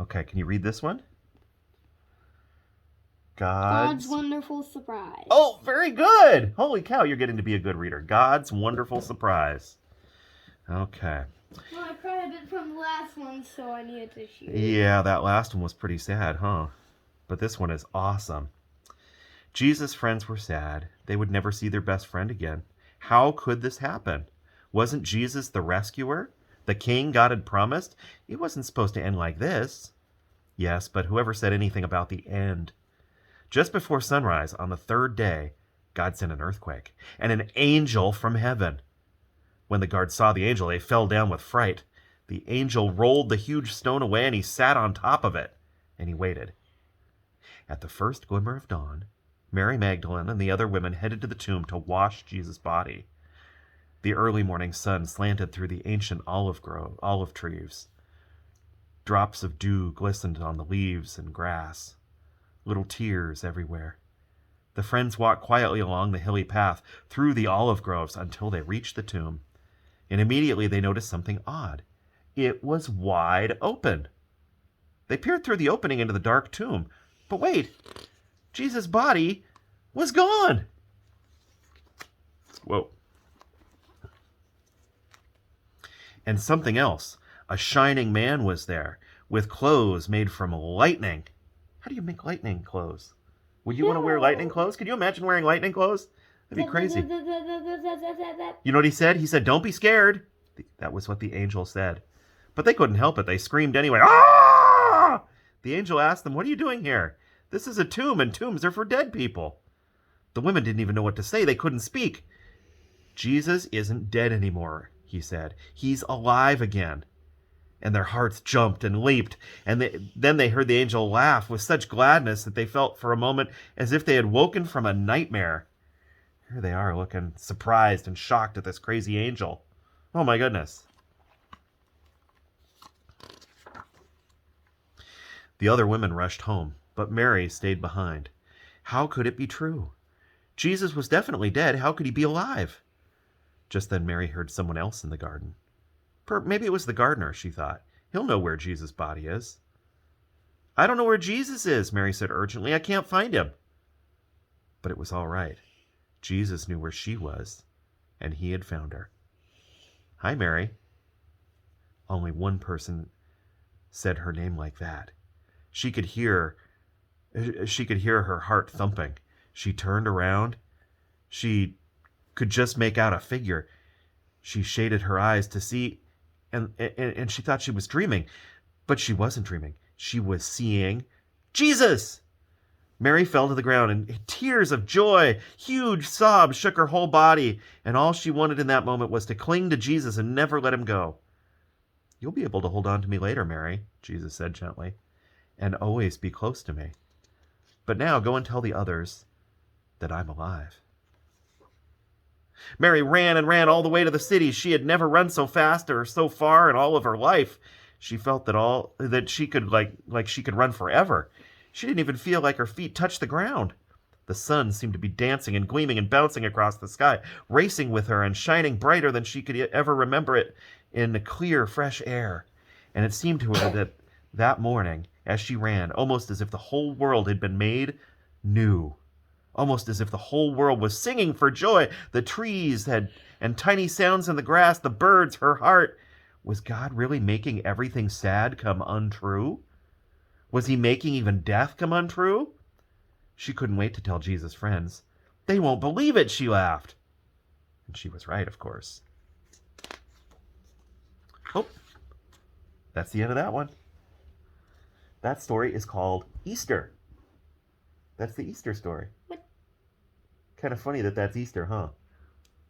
Okay, can you read this one? God's Wonderful Surprise. Oh, very good. Holy cow, you're getting to be a good reader. God's Wonderful Surprise. Okay. Well, I cried a bit from the last one, so I needed to share. Yeah, that last one was pretty sad, huh? But this one is awesome. Jesus' friends were sad. They would never see their best friend again. How could this happen? Wasn't Jesus the rescuer? The king God had promised? It wasn't supposed to end like this. Yes, but whoever said anything about the end? Just before sunrise on the third day, God sent an earthquake and an angel from heaven. When the guards saw the angel, they fell down with fright. The angel rolled the huge stone away and he sat on top of it, and he waited. At the first glimmer of dawn, Mary Magdalene and the other women headed to the tomb to wash Jesus' body. The early morning sun slanted through the ancient olive trees. Drops of dew glistened on the leaves and grass. Little tears everywhere. The friends walked quietly along the hilly path through the olive groves until they reached the tomb. And immediately they noticed something odd. It was wide open. They peered through the opening into the dark tomb. But wait, Jesus' body was gone. Whoa. And something else. A shining man was there with clothes made from lightning. How do you make lightning clothes? Would you want to wear lightning clothes? Could you imagine wearing lightning clothes? That'd be crazy. You know what he said? He said, "Don't be scared." That was what the angel said. But they couldn't help it. They screamed anyway. Ah! The angel asked them, "What are you doing here? This is a tomb, and tombs are for dead people." The women didn't even know what to say. They couldn't speak. "Jesus isn't dead anymore," he said. "He's alive again." And their hearts jumped and leaped. And then they heard the angel laugh with such gladness that they felt for a moment as if they had woken from a nightmare. Here they are looking surprised and shocked at this crazy angel. Oh my goodness. The other women rushed home, but Mary stayed behind. How could it be true? Jesus was definitely dead. How could he be alive? Just then Mary heard someone else in the garden. Maybe it was the gardener, she thought. He'll know where Jesus' body is. "I don't know where Jesus is," Mary said urgently. "I can't find him." But it was all right. Jesus knew where she was, and he had found her. "Hi, Mary." Only one person said her name like that. She could hear her heart thumping. She turned around. She could just make out a figure. She shaded her eyes to see, and she thought she was dreaming. But she wasn't dreaming. She was seeing Jesus! Mary fell to the ground, and tears of joy, huge sobs shook her whole body, and all she wanted in that moment was to cling to Jesus and never let him go. "You'll be able to hold on to me later, Mary," Jesus said gently, "and always be close to me. But now go and tell the others that I'm alive." Mary ran and ran all the way to the city. She had never run so fast or so far in all of her life. She felt that she could she could run forever. She didn't even feel like her feet touched the ground. The sun seemed to be dancing and gleaming and bouncing across the sky, racing with her and shining brighter than she could ever remember it in the clear, fresh air. And it seemed to her that morning, as she ran, almost as if the whole world had been made new. Almost as if the whole world was singing for joy. The trees and tiny sounds in the grass, the birds, her heart. Was God really making everything sad come untrue? Was he making even death come untrue? She couldn't wait to tell Jesus' friends. "They won't believe it," she laughed. And she was right, of course. Oh, that's the end of that one. That story is called Easter. That's the Easter story. What? Kind of funny that that's Easter, huh?